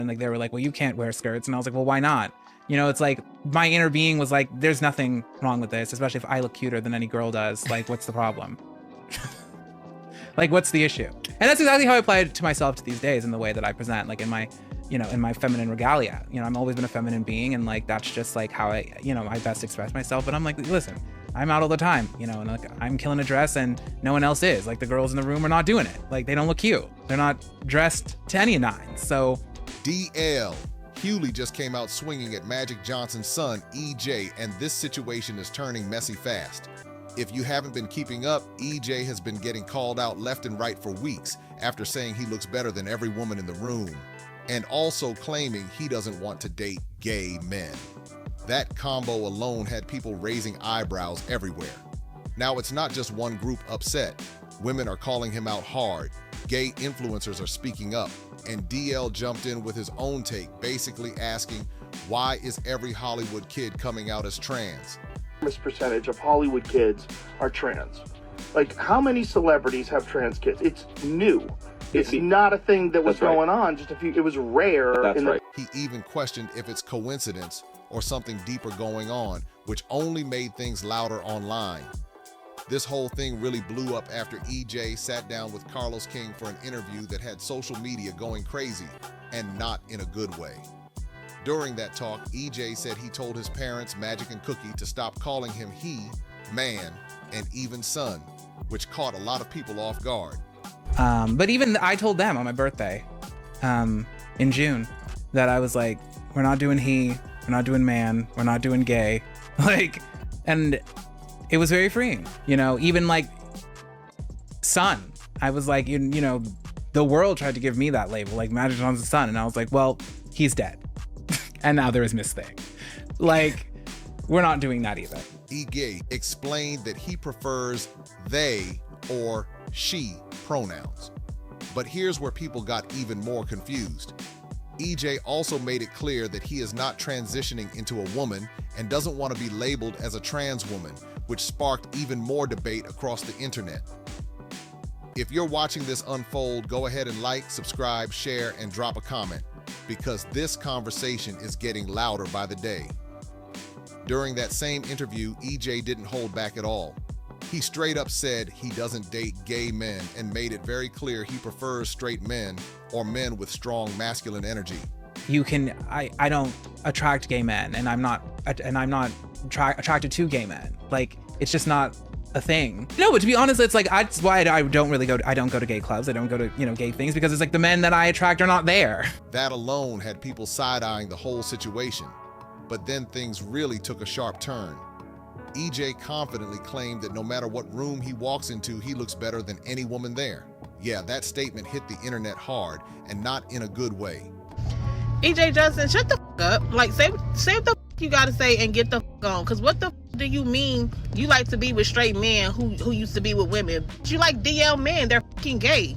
And like, they were like, well, you can't wear skirts. And I was like, well, why not? You know, it's like my inner being was like, there's nothing wrong with this, especially if I look cuter than any girl does. Like, what's the problem? Like, what's the issue? And that's exactly how I apply it to myself to these days in the way that I present, like in my, you know, in my feminine regalia. You know, I've always been a feminine being, and like, that's just like how I, you know, I best express myself. But I'm like, listen, I'm out all the time, you know, and like, I'm killing a dress and no one else is. Like, the girls in the room are not doing it. Like, they don't look cute. They're not dressed to any nines. So DL Hughley just came out swinging at Magic Johnson's son, EJ, and this situation is turning messy fast. If you haven't been keeping up, EJ has been getting called out left and right for weeks after saying he looks better than every woman in the room, and also claiming he doesn't want to date gay men. That combo alone had people raising eyebrows everywhere. Now, it's not just one group upset. Women are calling him out hard. Gay influencers are speaking up, and DL jumped in with his own take, basically asking, why is every Hollywood kid coming out as trans? Percentage of Hollywood kids are trans. Like, how many celebrities have trans kids? It's new. It's not a thing that was going on just a few. It was rare. That's right. He even questioned if it's coincidence or something deeper going on, which only made things louder online. This whole thing really blew up after EJ sat down with Carlos King for an interview that had social media going crazy, and not in a good way. During that talk, EJ said he told his parents, Magic and Cookie, to stop calling him he, man, and even son, which caught a lot of people off guard. But even I told them on my birthday, in June, that I was like, we're not doing he, we're not doing man, we're not doing gay. Like, and it was very freeing, you know, even like son. I was like, you know, the world tried to give me that label, like Magic Johnson's son. And I was like, well, he's dead. And now there is Miss Thing. Like, we're not doing that either. EJ explained that he prefers they or she pronouns. But here's where people got even more confused. EJ also made it clear that he is not transitioning into a woman and doesn't want to be labeled as a trans woman, which sparked even more debate across the internet. If you're watching this unfold, go ahead and like, subscribe, share, and drop a comment, because this conversation is getting louder by the day. During that same interview, EJ didn't hold back at all. He straight up said he doesn't date gay men and made it very clear he prefers straight men or men with strong masculine energy. I don't attract gay men, and I'm not attracted to gay men. Like, it's just not a thing. No, but to be honest, it's like, that's why I don't go to gay clubs. I don't go to, you know, gay things, because it's like the men that I attract are not there. That alone had people side-eyeing the whole situation. But then things really took a sharp turn. EJ confidently claimed that no matter what room he walks into, he looks better than any woman there. Yeah, that statement hit the internet hard, and not in a good way. EJ Johnson, shut the f up. Like, say what the f you gotta say and get the f on. Cause what the f do you mean you like to be with straight men who used to be with women? You like DL men, they're fucking gay.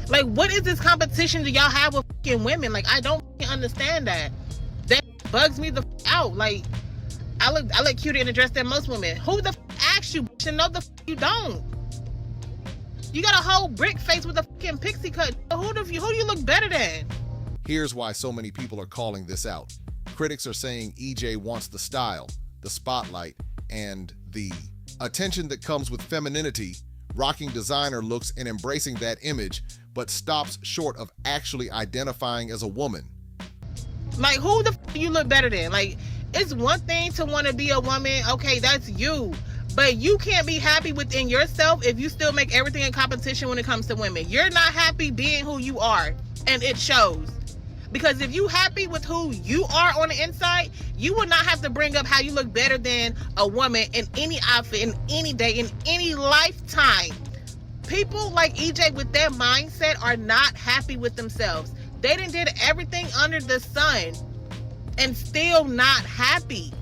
Like, what is this competition do y'all have with fucking women? Like, I don't understand that. That bugs me the f out. Like, I look cuter in a dress than most women. Who the f asked you? To know the f you don't. You got a whole brick face with a fucking pixie cut. Who do you look better than? Here's why so many people are calling this out. Critics are saying EJ wants the style, the spotlight, and the attention that comes with femininity, rocking designer looks and embracing that image, but stops short of actually identifying as a woman. Like, who the f do you look better than? Like, it's one thing to want to be a woman. Okay, that's you. But you can't be happy within yourself if you still make everything a competition when it comes to women. You're not happy being who you are, and it shows. Because if you happy with who you are on the inside, you will not have to bring up how you look better than a woman in any outfit, in any day, in any lifetime. People like EJ with their mindset are not happy with themselves. They done did everything under the sun and still not happy.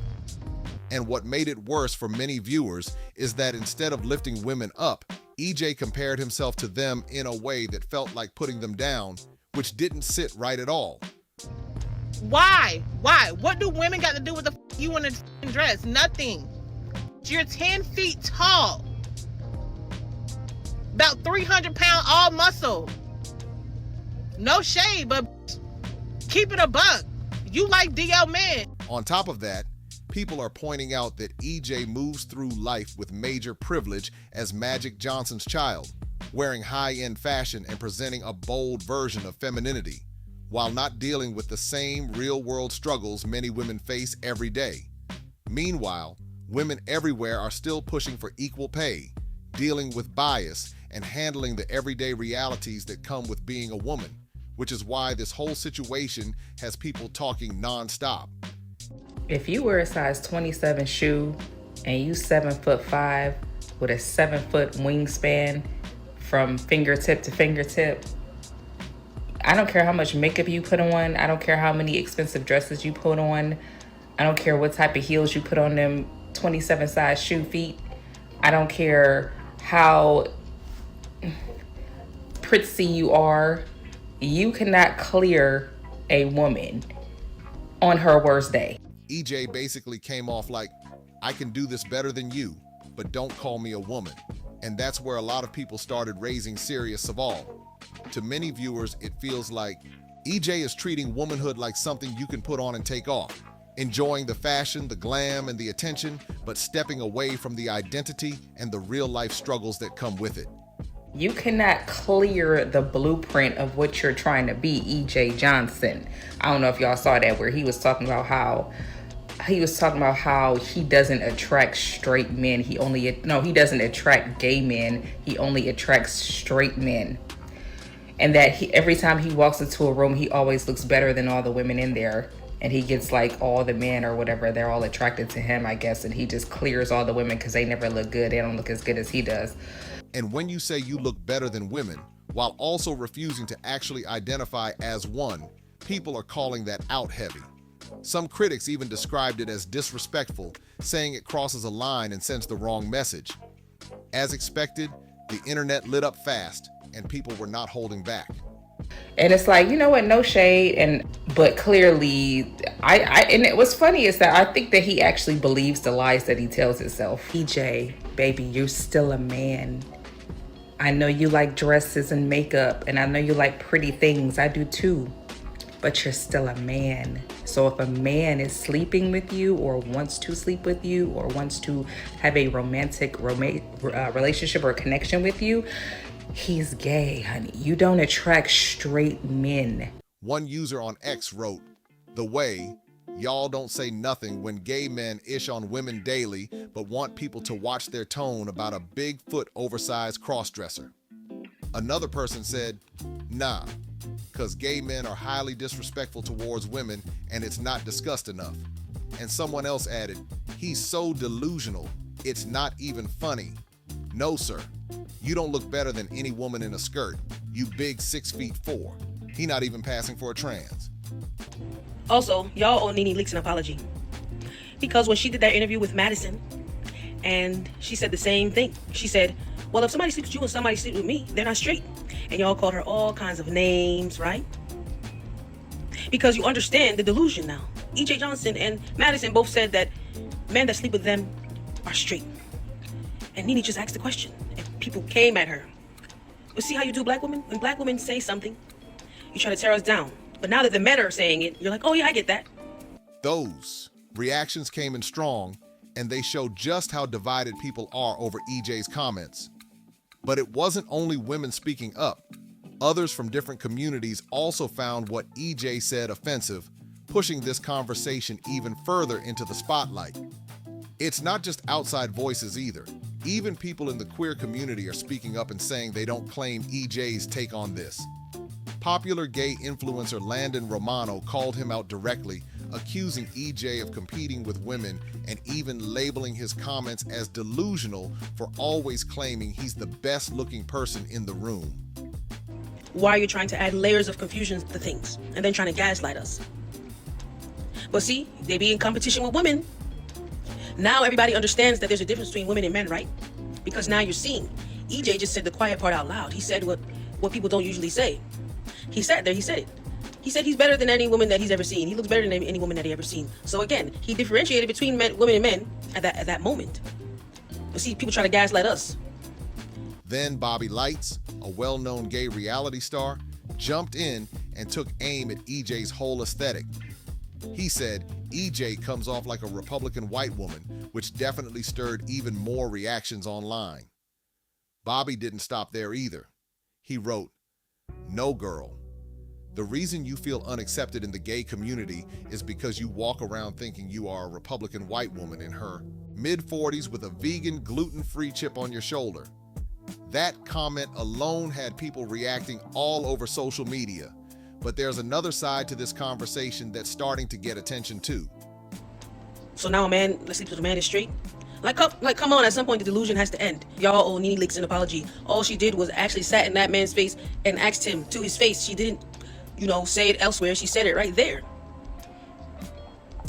And what made it worse for many viewers is that instead of lifting women up, EJ compared himself to them in a way that felt like putting them down, which didn't sit right at all. Why? What do women got to do with the you in a dress? Nothing. You're 10 feet tall. About 300 pounds, all muscle. No shade, but keep it a buck. You like DL men. On top of that, people are pointing out that EJ moves through life with major privilege as Magic Johnson's child, wearing high-end fashion and presenting a bold version of femininity, while not dealing with the same real-world struggles many women face every day. Meanwhile, women everywhere are still pushing for equal pay, dealing with bias, and handling the everyday realities that come with being a woman, which is why this whole situation has people talking nonstop. If you wear a size 27 shoe and you 7'5" with a 7-foot wingspan from fingertip to fingertip, I don't care how much makeup you put on. I don't care how many expensive dresses you put on. I don't care what type of heels you put on them 27 size shoe feet. I don't care how prissy you are. You cannot clear a woman on her worst day. EJ basically came off like, I can do this better than you, but don't call me a woman. And that's where a lot of people started raising serious sawal. To many viewers, it feels like EJ is treating womanhood like something you can put on and take off, enjoying the fashion, the glam, and the attention, but stepping away from the identity and the real-life struggles that come with it. You cannot clear the blueprint of what you're trying to be, EJ Johnson. I don't know if y'all saw that, where he was talking about how he doesn't attract straight men. He doesn't attract gay men. He only attracts straight men. And that every time he walks into a room, he always looks better than all the women in there. And he gets like all the men or whatever, they're all attracted to him, I guess. And he just clears all the women because they never look good. They don't look as good as he does. And when you say you look better than women, while also refusing to actually identify as one, people are calling that out heavy. Some critics even described it as disrespectful, saying it crosses a line and sends the wrong message. As expected, the internet lit up fast, and people were not holding back. And it's like, you know what, no shade, but clearly, and what's funny is that I think that he actually believes the lies that he tells himself. EJ, baby, you're still a man. I know you like dresses and makeup, and I know you like pretty things. I do too. But you're still a man. So if a man is sleeping with you or wants to sleep with you or wants to have a romantic relationship or connection with you, he's gay, honey. You don't attract straight men. One user on X wrote, "The way, y'all don't say nothing when gay men ish on women daily, but want people to watch their tone about a big-foot oversized crossdresser." Another person said, "Nah, because gay men are highly disrespectful towards women and it's not discussed enough." And someone else added, "He's so delusional, it's not even funny. No, sir. You don't look better than any woman in a skirt. You big 6'4". He not even passing for a trans. Also, y'all owe Nene Leakes an apology. Because when she did that interview with Madison, and she said the same thing. She said, well, if somebody sleeps with you and somebody sleeps with me, they're not straight. And y'all called her all kinds of names, right? Because you understand the delusion now. EJ Johnson and Madison both said that men that sleep with them are straight. And Nene just asked the question, and people came at her. But see how you do, black women? When black women say something, you try to tear us down. But now that the men are saying it, you're like, oh yeah, I get that. Those reactions came in strong, and they show just how divided people are over EJ's comments. But it wasn't only women speaking up. Others from different communities also found what EJ said offensive, pushing this conversation even further into the spotlight. It's not just outside voices either. Even people in the queer community are speaking up and saying they don't claim EJ's take on this. Popular gay influencer Landon Romano called him out directly, accusing EJ of competing with women and even labeling his comments as delusional for always claiming he's the best looking person in the room. Why are you trying to add layers of confusion to things and then trying to gaslight us? But see, they be in competition with women. Now everybody understands that there's a difference between women and men, right? Because now you're seeing. EJ just said the quiet part out loud. He said what people don't usually say. He sat there, he said it. He said he's better than any woman that he's ever seen. He looks better than any woman that he ever seen. So again, he differentiated between women and men at that moment. But see, people try to gaslight us. Then Bobby Lights, a well-known gay reality star, jumped in and took aim at EJ's whole aesthetic. He said EJ comes off like a Republican white woman, which definitely stirred even more reactions online. Bobby didn't stop there either. He wrote, "No, girl. The reason you feel unaccepted in the gay community is because you walk around thinking you are a Republican white woman in her mid-40s with a vegan, gluten-free chip on your shoulder." That comment alone had people reacting all over social media. But there's another side to this conversation that's starting to get attention too. So now a man, let's sleep with a man is straight? Like, come on, at some point the delusion has to end. Y'all owe Nene Leakes an apology. All she did was actually sat in that man's face and asked him to his face. She didn't, say it elsewhere. She said it right there.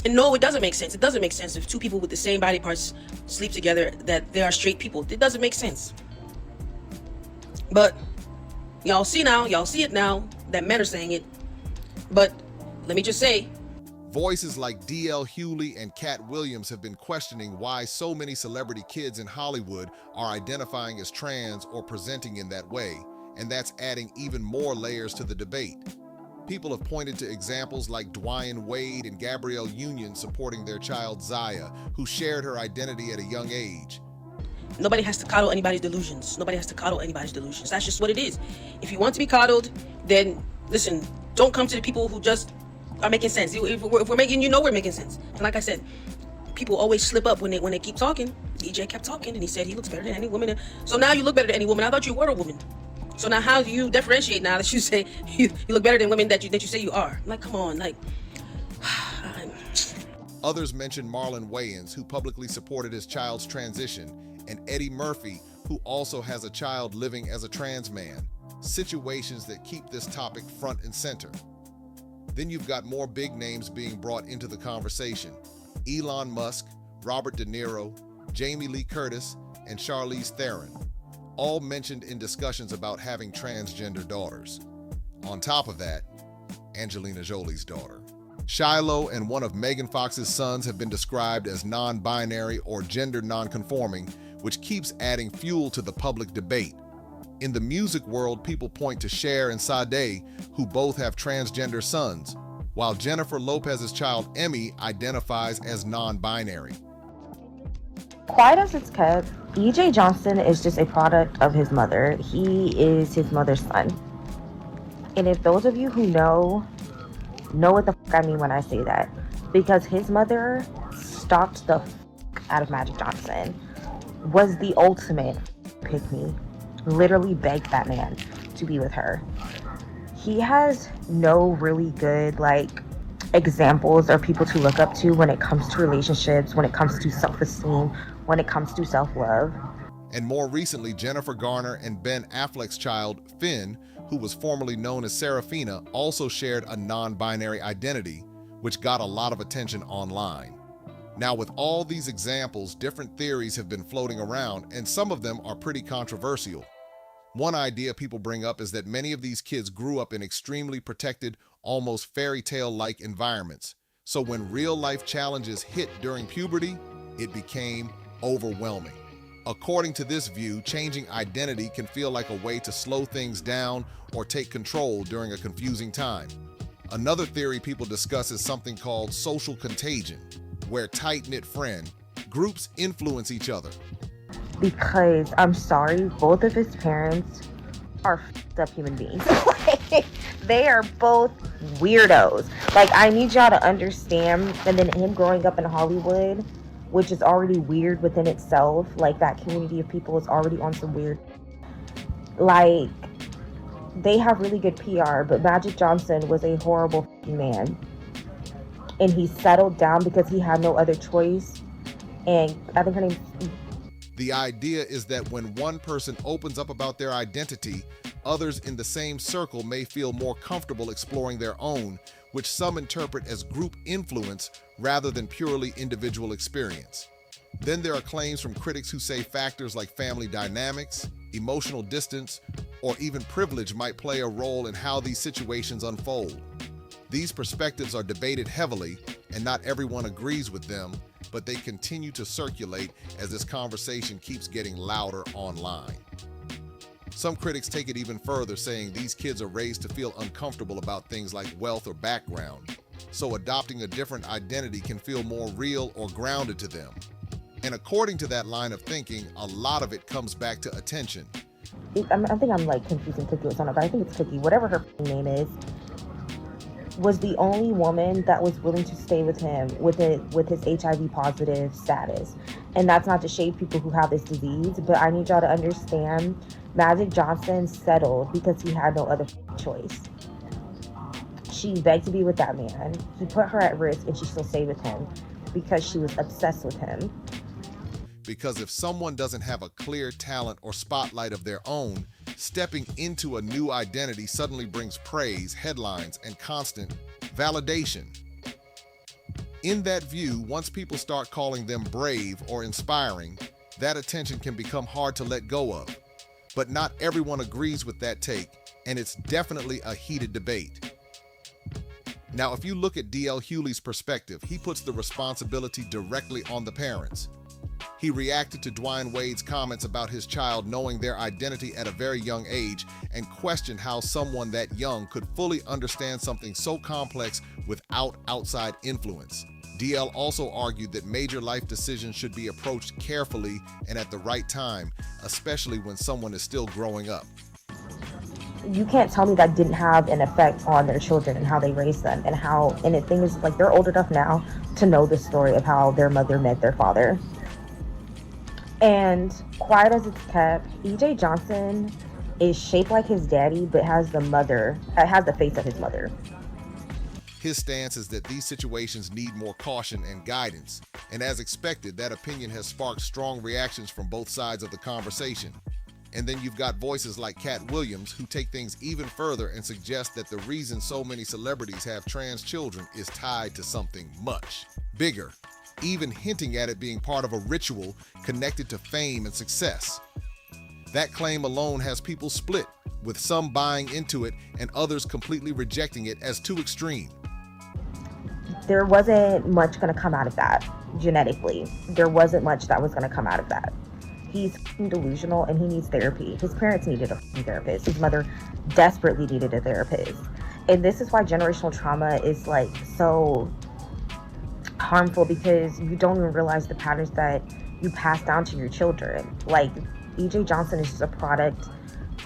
And no, it doesn't make sense. It doesn't make sense if two people with the same body parts sleep together that they are straight people. It doesn't make sense. But y'all see it now that men are saying it. But let me just say, voices like DL Hughley and Cat Williams have been questioning why so many celebrity kids in Hollywood are identifying as trans or presenting in that way, and that's adding even more layers to the debate. People have pointed to examples like Dwayne Wade and Gabrielle Union supporting their child Zaya, who shared her identity at a young age. nobody has to coddle anybody's delusions. Nobody has to coddle anybody's delusions. That's just what it is. If you want to be coddled, then listen, don't come to the people who just are making sense. If we're making, we're making sense. And like I said, people always slip up when they keep talking. DJ kept talking and he said he looks better than any woman. So now you look better than any woman. I thought you were a woman. So now how do you differentiate now that you say you look better than women that you say you are? Like, come on, like. Others mentioned Marlon Wayans, who publicly supported his child's transition, and Eddie Murphy, who also has a child living as a trans man. Situations that keep this topic front and center. Then you've got more big names being brought into the conversation. Elon Musk, Robert De Niro, Jamie Lee Curtis, and Charlize Theron, all mentioned in discussions about having transgender daughters. On top of that, Angelina Jolie's daughter. Shiloh and one of Megan Fox's sons have been described as non-binary or gender non-conforming, which keeps adding fuel to the public debate. In the music world, people point to Cher and Sade, who both have transgender sons, while Jennifer Lopez's child Emmy identifies as non-binary. Quiet as it's kept, E.J. Johnson is just a product of his mother. He is his mother's son. And if those of you who know what the fuck I mean when I say that. Because his mother stalked the fuck out of Magic Johnson. Was the ultimate pick-me. Literally begged that man to be with her. He has no really good, examples or people to look up to when it comes to relationships, when it comes to self-esteem, when it comes to self-love. And more recently, Jennifer Garner and Ben Affleck's child, Finn, who was formerly known as Serafina, also shared a non-binary identity, which got a lot of attention online. Now, with all these examples, different theories have been floating around, and some of them are pretty controversial. One idea people bring up is that many of these kids grew up in extremely protected, almost fairy tale-like environments. So when real-life challenges hit during puberty, it became overwhelming. According to this view, changing identity can feel like a way to slow things down or take control during a confusing time. Another theory people discuss is something called social contagion, where tight-knit groups influence each other. Because, I'm sorry, both of his parents are f***ed up human beings. They are both weirdos. I need y'all to understand, and then him growing up in Hollywood, which is already weird within itself, that community of people is already on some weird, they have really good PR, but Magic Johnson was a horrible man. And he settled down because he had no other choice. And I think her name. The idea is that when one person opens up about their identity, others in the same circle may feel more comfortable exploring their own, which some interpret as group influence rather than purely individual experience. Then there are claims from critics who say factors like family dynamics, emotional distance, or even privilege might play a role in how these situations unfold. These perspectives are debated heavily, and not everyone agrees with them, but they continue to circulate as this conversation keeps getting louder online. Some critics take it even further, saying these kids are raised to feel uncomfortable about things like wealth or background, so adopting a different identity can feel more real or grounded to them. And according to that line of thinking, a lot of it comes back to attention. I think I'm like confusing Cookie with someone, but I think it's Cookie, whatever her name is, was the only woman that was willing to stay with him with his HIV positive status. And that's not to shade people who have this disease, but I need y'all to understand, Magic Johnson settled because he had no other choice. She begged to be with that man. He put her at risk and she still stayed with him because she was obsessed with him. Because if someone doesn't have a clear talent or spotlight of their own, stepping into a new identity suddenly brings praise, headlines, and constant validation. In that view, once people start calling them brave or inspiring, that attention can become hard to let go of. But not everyone agrees with that take, and it's definitely a heated debate. Now, if you look at DL Hughley's perspective, he puts the responsibility directly on the parents. He reacted to Dwayne Wade's comments about his child knowing their identity at a very young age and questioned how someone that young could fully understand something so complex without outside influence. DL also argued that major life decisions should be approached carefully and at the right time, especially when someone is still growing up. You can't tell me that didn't have an effect on their children and how they raised them and the thing is, like, they're old enough now to know the story of how their mother met their father. And quiet as it's kept, EJ Johnson is shaped like his daddy, but has the face of his mother. His stance is that these situations need more caution and guidance, and as expected, that opinion has sparked strong reactions from both sides of the conversation. And then you've got voices like Cat Williams who take things even further and suggest that the reason so many celebrities have trans children is tied to something much bigger, even hinting at it being part of a ritual connected to fame and success. That claim alone has people split, with some buying into it and others completely rejecting it as too extreme. There wasn't much going to come out of that genetically. There wasn't much that was going to come out of that. He's delusional and he needs therapy. His parents needed a therapist. His mother desperately needed a therapist. And this is why generational trauma is like so harmful, because you don't even realize the patterns that you pass down to your children. Like, EJ Johnson is just a product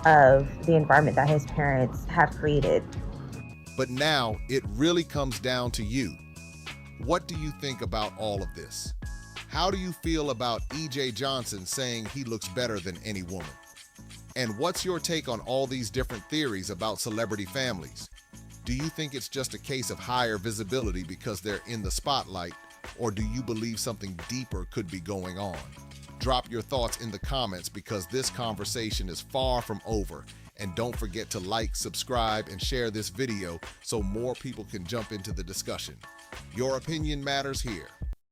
of the environment that his parents had created. But now it really comes down to you. What do you think about all of this? How do you feel about EJ Johnson saying he looks better than any woman? And what's your take on all these different theories about celebrity families? Do you think it's just a case of higher visibility because they're in the spotlight, or do you believe something deeper could be going on? Drop your thoughts in the comments, because this conversation is far from over. And don't forget to like, subscribe, and share this video so more people can jump into the discussion. Your opinion matters here.